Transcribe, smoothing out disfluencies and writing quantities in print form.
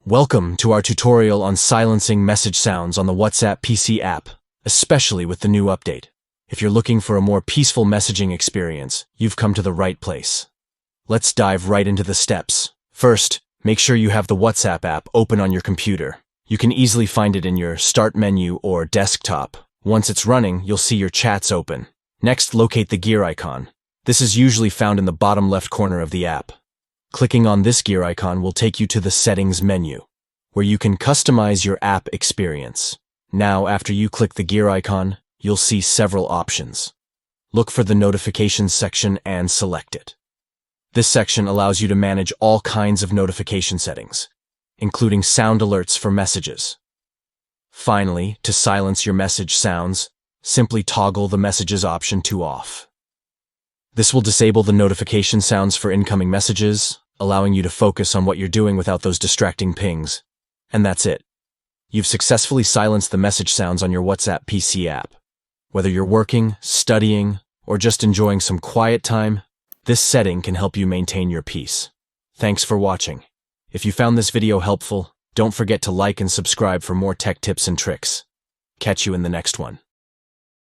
Welcome to our tutorial on silencing message sounds on the WhatsApp PC app, especially with the new update. If you're looking for a more peaceful messaging experience, you've come to the right place. Let's dive right into the steps. First, make sure you have the WhatsApp app open on your computer. You can easily find it in your Start menu or desktop. Once it's running, you'll see your chats open. Next, locate the gear icon. This is usually found in the bottom left corner of the app. Clicking on this gear icon will take you to the Settings menu, where you can customize your app experience. Now, after you click the gear icon, you'll see several options. Look for the Notifications section and select it. This section allows you to manage all kinds of notification settings, including sound alerts for messages. Finally, to silence your message sounds, simply toggle the Messages option to off. This will disable the notification sounds for incoming messages, allowing you to focus on what you're doing without those distracting pings. And that's it. You've successfully silenced the message sounds on your WhatsApp PC app. Whether you're working, studying, or just enjoying some quiet time, this setting can help you maintain your peace. Thanks for watching. If you found this video helpful, don't forget to like and subscribe for more tech tips and tricks. Catch you in the next one.